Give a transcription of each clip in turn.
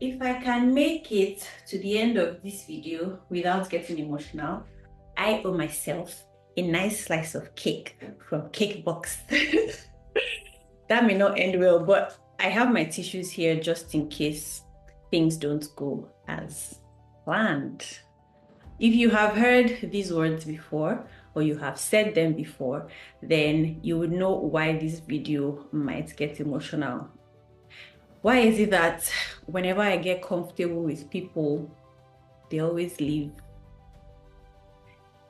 If I can make it to the end of this video without getting emotional, I owe myself a nice slice of cake from Cake Box. That may not end well, but I have my tissues here just in case things don't go as planned. If you have heard these words before or you have said them before, then you would know why this video might get emotional. Why is it that whenever I get comfortable with people, they always leave?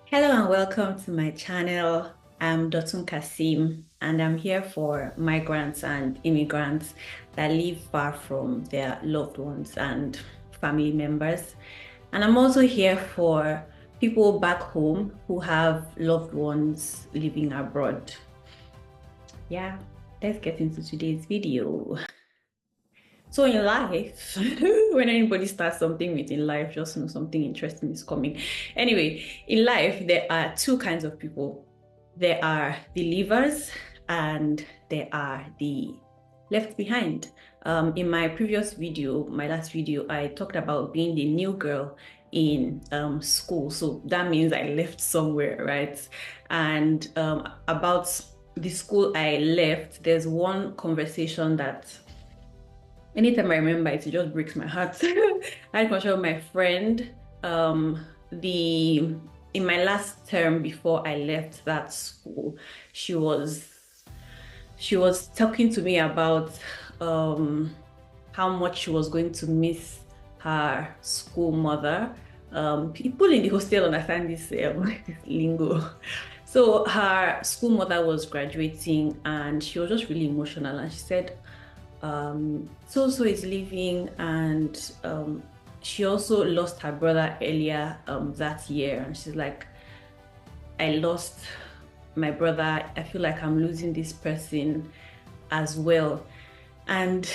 Hello and welcome to my channel. I'm Dotun Kasim and I'm here for migrants and immigrants that live far from their loved ones and family members. And I'm also here for people back home who have loved ones living abroad. Yeah, let's get into today's video. So in life, when anybody starts something with in life, just know something interesting is coming. Anyway, in life, there are two kinds of people. There are the leavers and there are the left behind. In my previous video, my last video, I talked about being the new girl in school. So that means I left somewhere, right? And about the school I left, there's one conversation that anytime I remember it, it just breaks my heart. I had a conversation with my friend. In my last term before I left that school, she was talking to me about how much she was going to miss her school mother. People in the hostel understand this, this lingo. So her school mother was graduating and she was just really emotional, and she said, so is leaving, and she also lost her brother earlier that year, and she's like, I lost my brother, I feel like I'm losing this person as well. And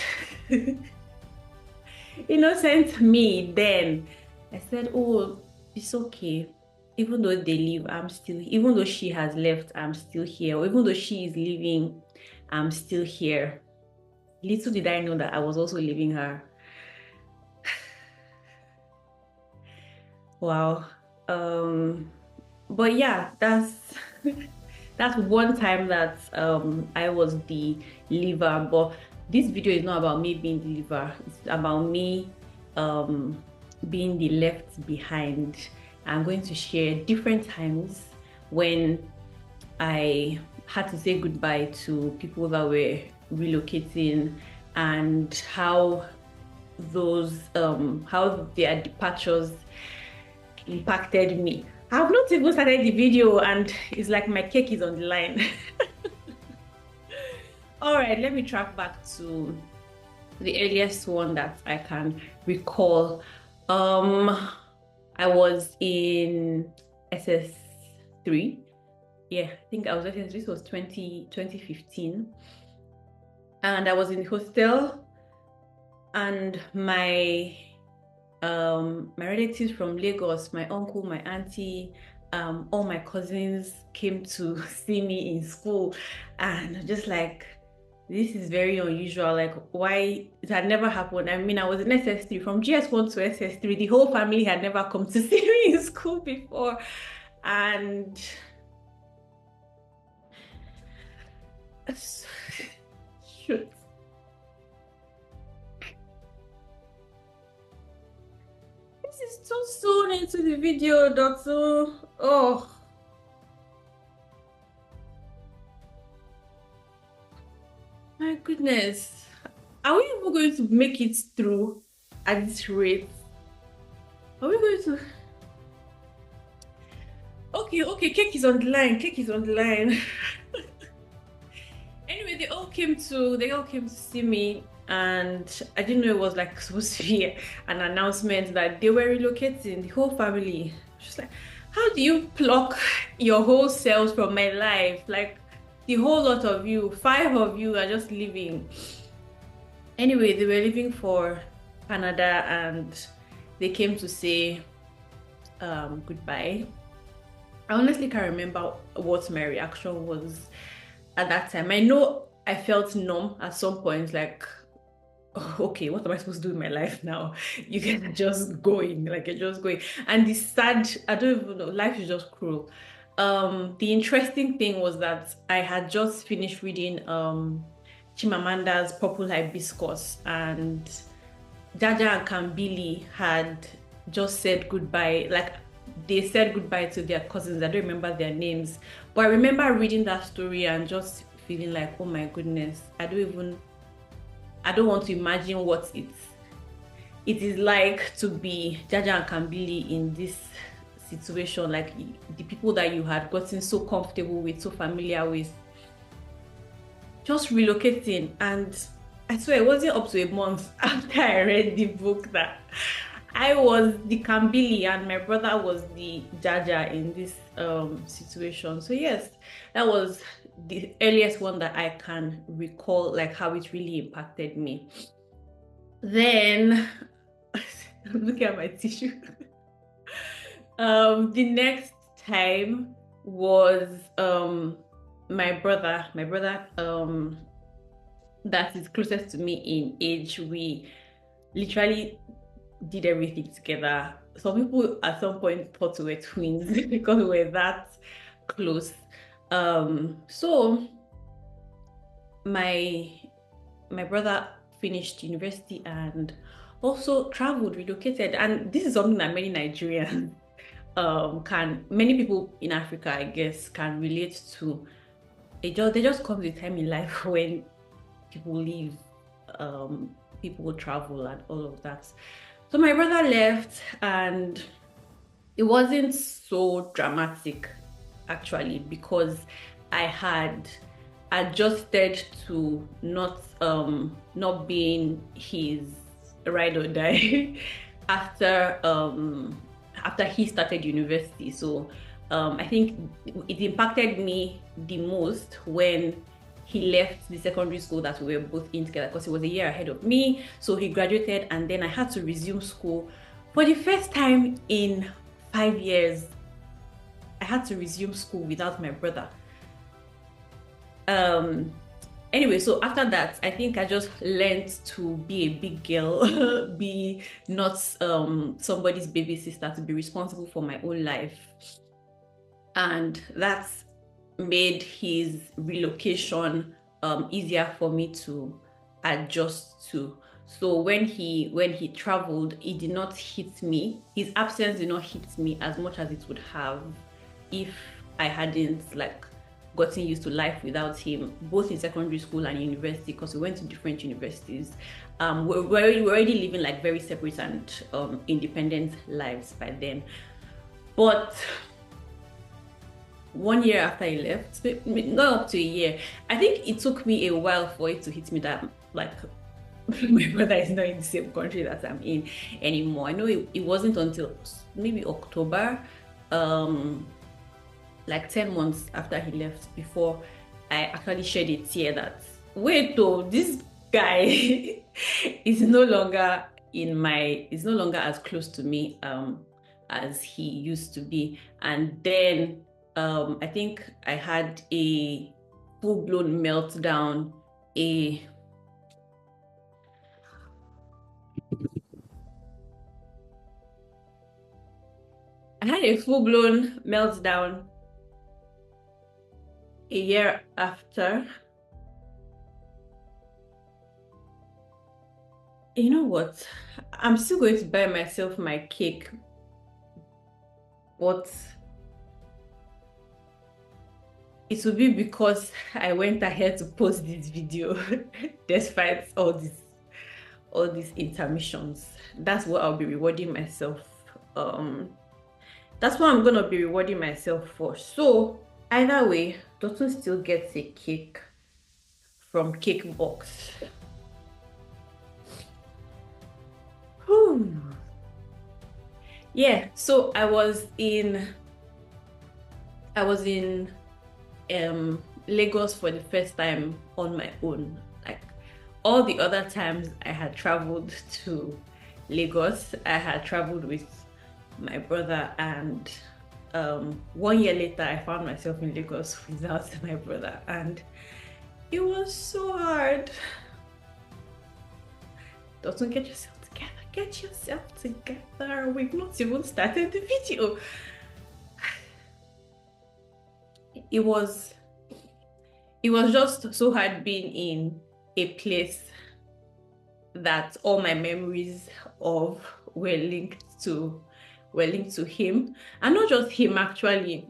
innocent me then, I said, oh, it's okay. Even though they leave, even though she has left, I'm still here. Or even though she is leaving, I'm still here. Little did I know that I was also leaving her. Wow. But yeah, that's one time that I was the leaver. But this video is not about me being the leaver. It's about me being the left behind. I'm going to share different times when I had to say goodbye to people that were relocating, and how their departures impacted me. I've not even started the video and it's like my cake is on the line. All right, let me track back to the earliest one that I can recall. I was in SS3. Yeah, I think I was SS3. This was 2015. And I was in the hostel, and my relatives from Lagos, my uncle, my auntie, all my cousins came to see me in school, and just like, this is very unusual. Like, why? It had never happened. I mean, I was in SS3, from GS1 to SS3. The whole family had never come to see me in school before, and shoot. This is too soon into the video, Doctor. Oh. My goodness. Are we even going to make it through at this rate? Are we going to? Okay, cake is on the line. Cake is on the line. Anyway, they all came to see me, and I didn't know it was like supposed to be an announcement that they were relocating, the whole family. Just like, how do you pluck your whole selves from my life? Like, the whole lot of you, 5 of you are just leaving. Anyway, they were leaving for Canada and they came to say goodbye. I honestly can't remember what my reaction was at that time. I know I felt numb at some point, like oh, okay, what am I supposed to do in my life now? You guys are just going, like you're just going. And the sad, I don't even know, life is just cruel. The interesting thing was that I had just finished reading Chimamanda's Purple Hibiscus, and Jaja and Kambili had just said goodbye. Like they said goodbye to their cousins. I don't remember their names, but I remember reading that story and just feeling like, oh my goodness, I don't want to imagine what it is like to be Jaja and Kambili in this situation, like the people that you had gotten so comfortable with, so familiar with, just relocating. And I swear it wasn't up to a month after I read the book that I was the Kambili and my brother was the Jaja in this situation. So yes, that was the earliest one that I can recall, like how it really impacted me. Then I'm looking at my tissue. The next time was my brother. My brother that is closest to me in age. We literally did everything together. Some people at some point thought we were twins because we were that close. So my brother finished university and also traveled, relocated, and this is something that many Nigerians many people in Africa, I guess, can relate to. They just come to a time in life when people leave, people travel and all of that. So my brother left, and it wasn't so dramatic actually, because I had adjusted to not being his ride or die after he started university. So I think it impacted me the most when he left the secondary school that we were both in together, because he was a year ahead of me. So he graduated, and then I had to resume school for the first time in 5 years. I had to resume school without my brother. Anyway, so after that, I think I just learned to be a big girl, be not somebody's baby sister, to be responsible for my own life. And that's made his relocation easier for me to adjust to. So when he traveled, it did not hit me. His absence did not hit me as much as it would have if I hadn't like gotten used to life without him, both in secondary school and university, because we went to different universities. We're already living like very separate and independent lives by then. But 1 year after he left, not up to a year, I think it took me a while for it to hit me that like my brother is not in the same country that I'm in anymore. I know it wasn't until maybe October, like 10 months after he left, before I actually shed a tear that, wait though, this guy is no longer as close to me as he used to be. And then I think I had a full-blown meltdown, a year after. You know what? I'm still going to buy myself my cake, but it will be because I went ahead to post this video despite all these intermissions. That's what I'll be rewarding myself. That's what I'm gonna be rewarding myself for. So either way, Dotun still gets a cake from Cake Box. Whew. Yeah, so I was in Lagos for the first time on my own. Like all the other times I had traveled to Lagos, I had traveled with my brother, and 1 year later I found myself in Lagos without my brother, and it was so hard. Doesn't get yourself together. Get yourself together. We've not even started the video. It was just so hard being in a place that all my memories of were linked to him, and not just him actually.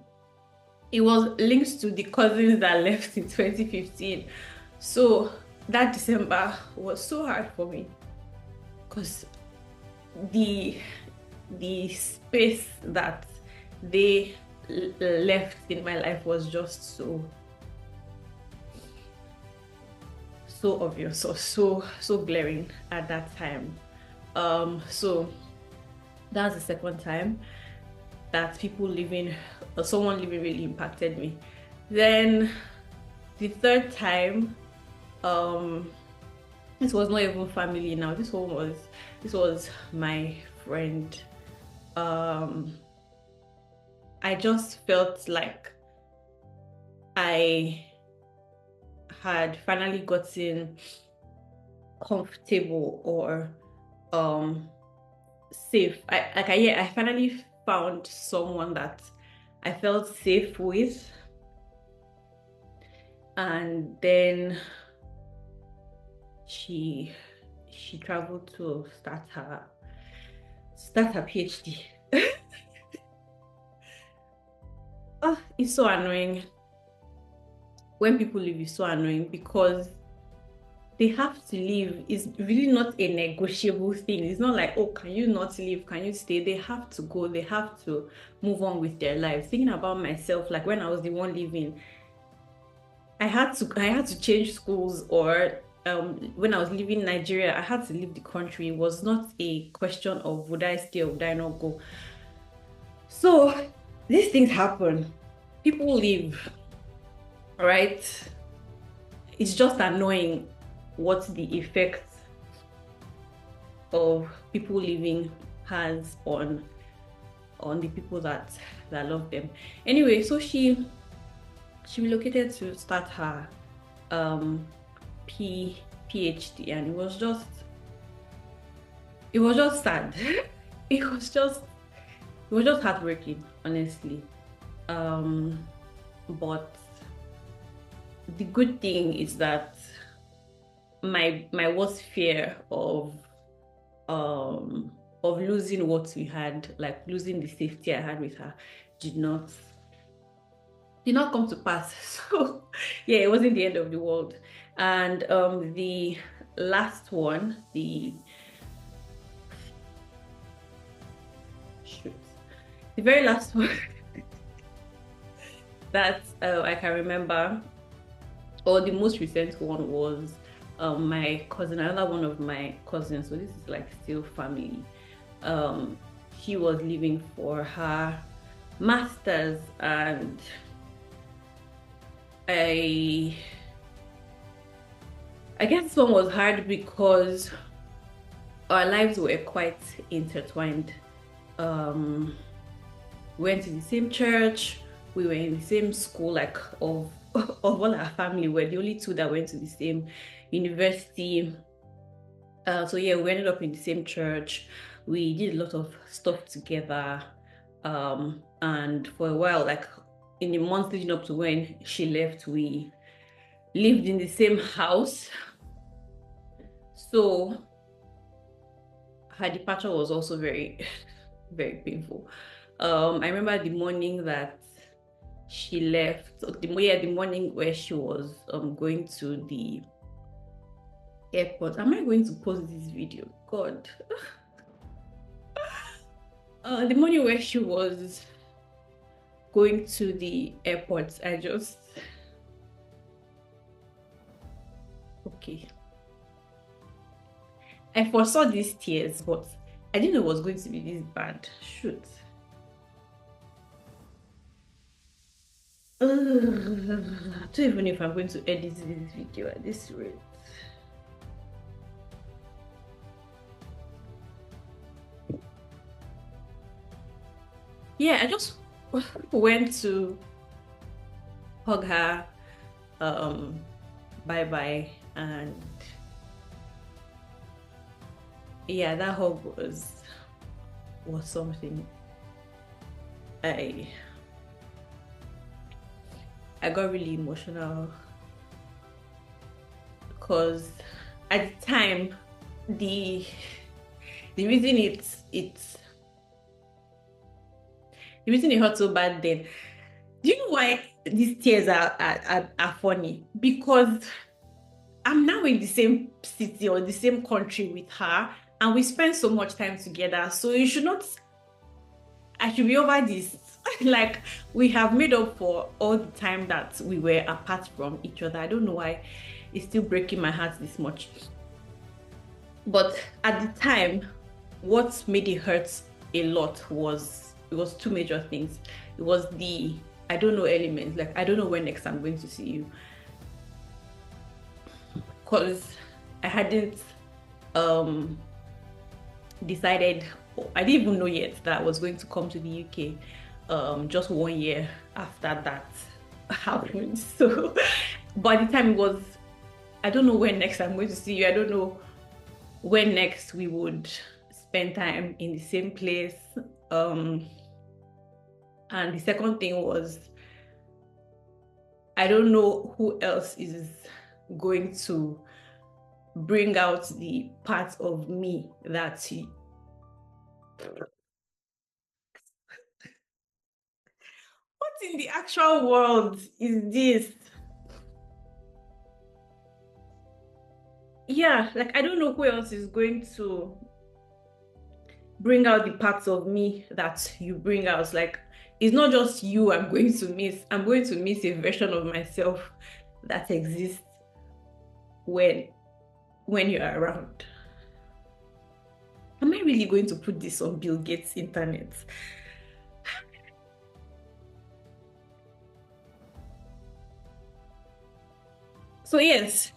It was linked to the cousins that left in 2015. So that December was so hard for me because the space that they left in my life was just so obvious, or so glaring at that time. So that's the second time that people leaving, or someone leaving, really impacted me. Then the third time, this was not even family now. This was my friend. I just felt like I had finally gotten comfortable or safe. I finally found someone that I felt safe with, and then she traveled to start her PhD. Oh, it's so annoying when people leave. It's so annoying because they have to leave. It's really not a negotiable thing. It's not like, oh, can you not leave? Can you stay? They have to go. They have to move on with their lives. Thinking about myself, like when I was the one leaving, I had to change schools, or when I was leaving Nigeria, I had to leave the country. It was not a question of would I stay or would I not go. So these things happen. People leave, right? It's just annoying what the effect of people leaving has on the people that love them. Anyway, so she relocated to start her PhD, and it was just sad. it was just heartbreaking, honestly. But the good thing is that my worst fear of losing what we had, like losing the safety I had with her, did not come to pass. So yeah, it wasn't the end of the world. And the last one, the very last one that I can remember, or the most recent one, was my cousin, another one of my cousins. So this is like still family. She was leaving for her master's, and I guess this one was hard because our lives were quite intertwined. We went to the same church, we were in the same school, like of all our family. We're the only two that went to the same university. So yeah, we ended up in the same church. We did a lot of stuff together. And for a while, like in the months leading up to when she left, we lived in the same house. So her departure was also very, very painful. I remember the morning that she left, the morning where she was going to the airport. Am I going to post this video? God. The morning where she was going to the airport, okay. I foresaw these tears, but I didn't know it was going to be this bad. Shoot. I don't even know if I'm going to edit this video at this rate. Yeah, I just went to hug her, bye-bye, and yeah, that hug was something. I I got really emotional because at the time the the reason the reason it hurt so bad then. Do you know why these tears are funny? Because I'm now in the same city or the same country with her, and we spend so much time together. So you should not, I should be over this. Like, we have made up for all the time that we were apart from each other. I don't know why it's still breaking my heart this much. But at the time, what made it hurt a lot was it was two major things. It was the I don't know element, like I don't know when next I'm going to see you. Because I hadn't um decided, I didn't even know yet that I was going to come to the UK just 1 year after that happened. So by the time it was, I don't know when next I'm going to see you. I don't know when next we would spend time in the same place. And the second thing was, I don't know who else is going to bring out the part of me that what in the actual world is this? Yeah, like I don't know who else is going to bring out the parts of me that you bring out. Like, it's not just you I'm going to miss. I'm going to miss a version of myself that exists when you're around. Am I really going to put this on Bill Gates' internet? So yes,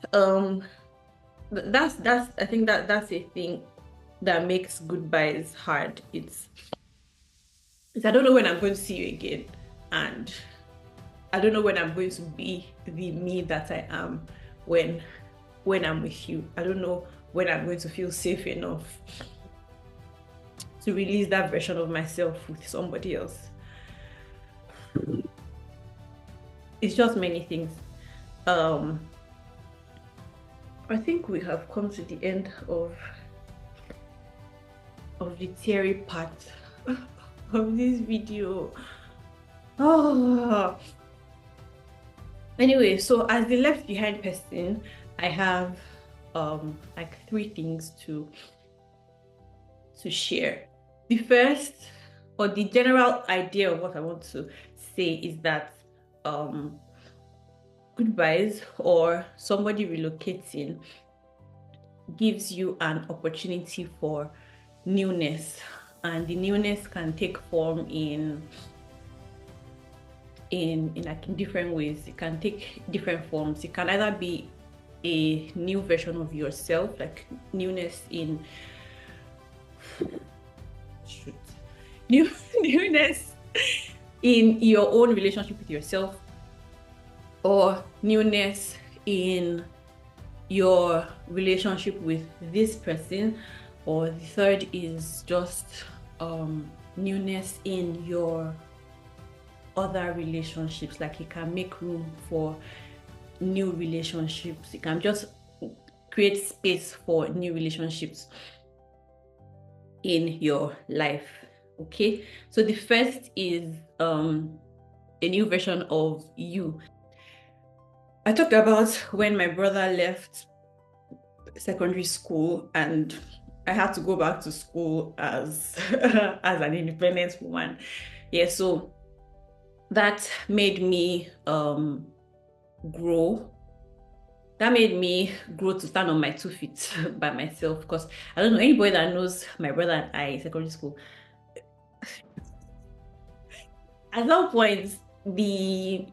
that's I think that's a thing that makes goodbyes hard. It's I don't know when I'm going to see you again, and I don't know when I'm going to be the me that I am when I'm with you. I don't know when I'm going to feel safe enough to release that version of myself with somebody else. It's just many things. Um, I think we have come to the end of the theory part of this video. Oh, anyway, so as the left behind person, I have like three things to share. The first, or the general idea of what I want to say, is that goodbyes or somebody relocating gives you an opportunity for newness, and the newness can take form in like in different ways. It can take different forms. It can either be a new version of yourself, like newness in newness in your own relationship with yourself, or newness in your relationship with this person, or the third is just newness in your other relationships. Like, it can make room for new relationships. It can just create space for new relationships in your life. Okay, so the first is a new version of you. I talked about when my brother left secondary school and I had to go back to school as as an independent woman. Yeah, so that made me grow. That made me grow to stand on my 2 feet by myself, because I don't know, anybody that knows my brother and I in secondary school, at some point the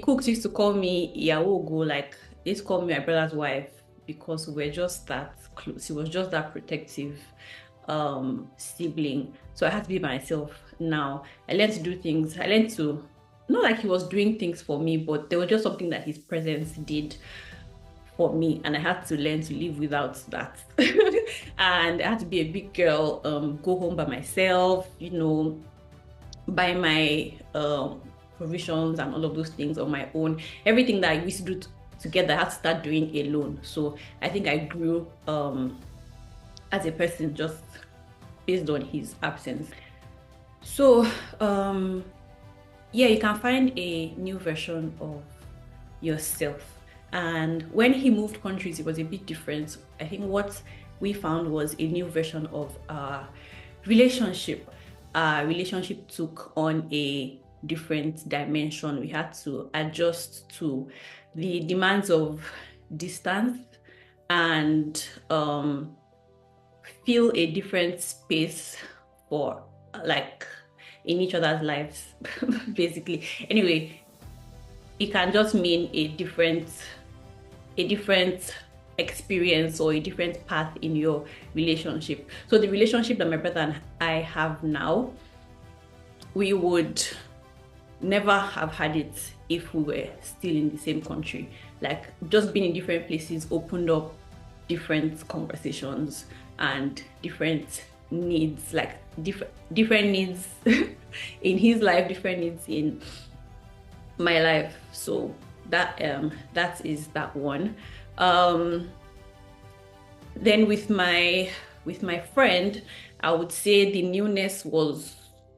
cooks used to call me Yawogo, like they used to call me my brother's wife, because we were just that close. He was just that protective sibling. So I had to be myself now. I learned to do things. I learned to, not like he was doing things for me, but there was just something that his presence did for me, and I had to learn to live without that. And I had to be a big girl, go home by myself, you know, buy my provisions and all of those things on my own. Everything that I used to do together, I had to start doing alone. So I think I grew as a person just based on his absence. So yeah, you can find a new version of yourself. And when he moved countries, it was a bit different. I think what we found was a new version of our relationship. Our relationship took on a different dimension. We had to adjust to the demands of distance and feel a different space for, like, in each other's lives, basically. Anyway, it can just mean a different experience or a different path in your relationship. So the relationship that my brother and I have now, we would never have had it if we were still in the same country. Like, just being in different places opened up different conversations and different needs, like different needs in his life, different needs in my life. So that is that one. Then with my friend, I would say the newness was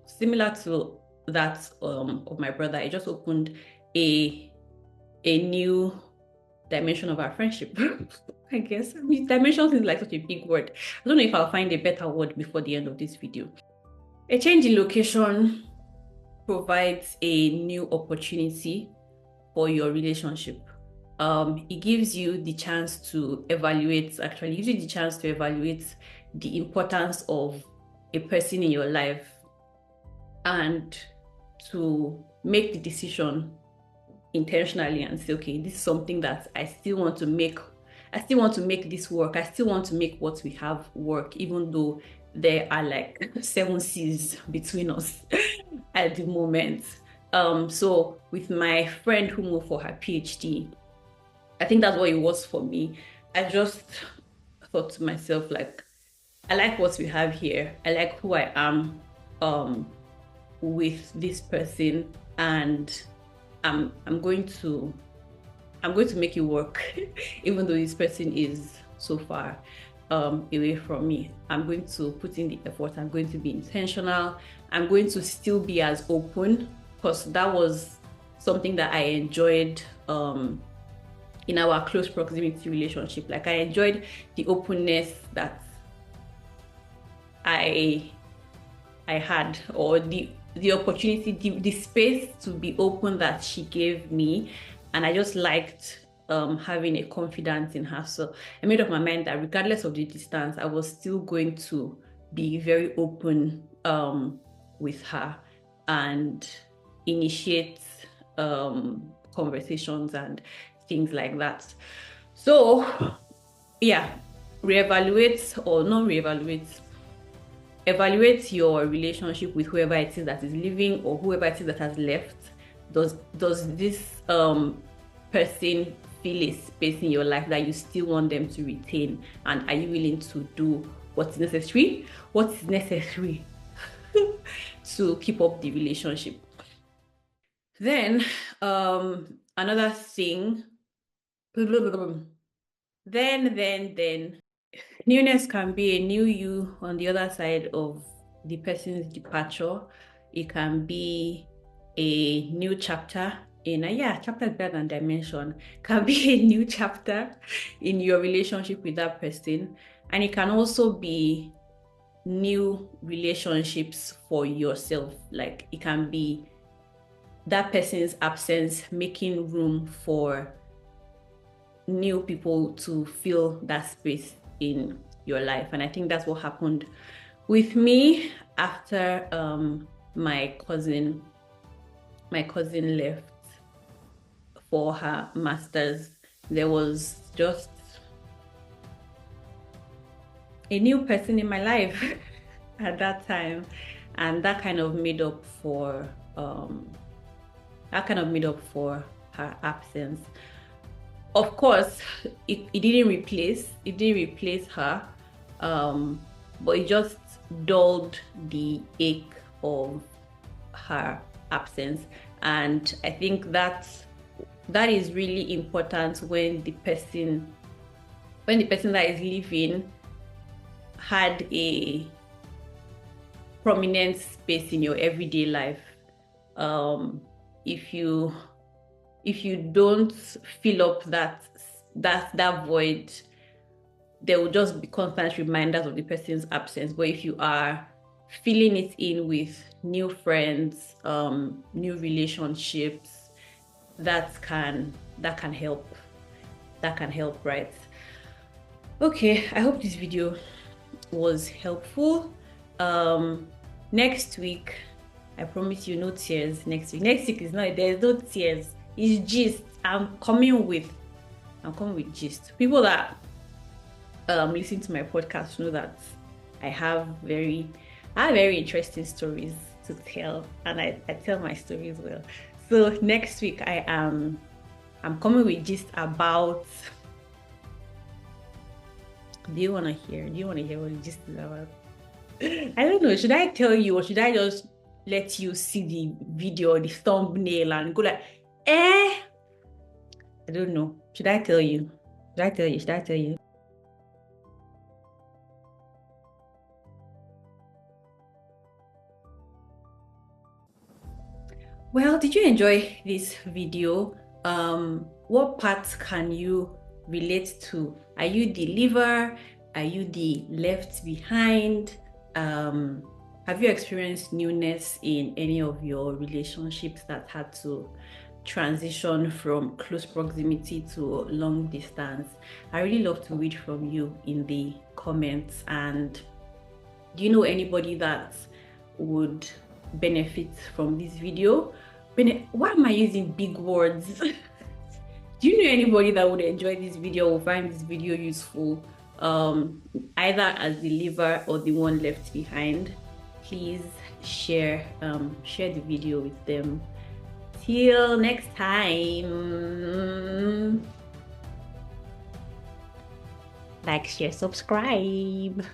similar to that of my brother. It just opened a new dimension of our friendship. I guess. I mean, dimension is like such a big word. I don't know if I'll find a better word before the end of this video. A change in location provides a new opportunity for your relationship. It gives you the chance to evaluate, actually gives you the chance to evaluate the importance of a person in your life and to make the decision intentionally and say, okay, this is something that I still want to make this work. I still want to make what we have work, even though there are like 7 seas between us at the moment. So with my friend who moved for her PhD, I think that's what it was for me. I just thought to myself, like, I like what we have here. I like who I am with this person, and I'm going to make it work, even though this person is so far away from me. I'm going to put in the effort. I'm going to be intentional. I'm going to still be as open, because that was something that I enjoyed in our close proximity relationship. Like, I enjoyed the openness that I had, or the opportunity, the space to be open that she gave me. And I just liked having a confidence in her. So I made up my mind that regardless of the distance, I was still going to be very open with her and initiate conversations and things like that. So yeah, reevaluate, or not reevaluate, evaluate your relationship with whoever it is that is living or whoever it is that has left. Does this person fill a space in your life that you still want them to retain? And are you willing to do what's necessary to keep up the relationship? Then another thing, then newness can be a new you on the other side of the person's departure. It can be a new chapter in chapter is better than dimension. Can be a new chapter in your relationship with that person. And it can also be new relationships for yourself. Like, it can be that person's absence making room for new people to fill that space in your life. And I think that's what happened with me after my cousin left for her master's. There was just a new person in my life at that time, and that kind of made up for her absence. Of course, it didn't replace her, but it just dulled the ache of her absence. And I think that is really important when the person that is leaving had a prominent space in your everyday life. If you don't fill up that void, there will just be constant reminders of the person's absence. But if you are filling it in with new friends, new relationships, that can help. That can help, right? Okay, I hope this video was helpful. Next week, I promise you, no tears next week. Next week is not, there's no tears. It's gist. I'm coming with gist. People that listen to my podcast know that I have very interesting stories to tell, and I tell my stories well. So next week I'm coming with gist about. Do you want to hear what the gist is about? I don't know. Should I tell you, or should I just let you see the video, the thumbnail, and go like, I don't know. Should I tell you? Should I tell you? Well, did you enjoy this video? What parts can you relate to? Are you the leaver? Are you the left behind? Have you experienced newness in any of your relationships that had to transition from close proximity to long distance? I really love to read from you in the comments. And do you know anybody that would benefit from this video? Why am I using big words? Do you know anybody that would enjoy this video or find this video useful, either as the leaver or the one left behind? Please share the video with them. Till next time, like, share, subscribe.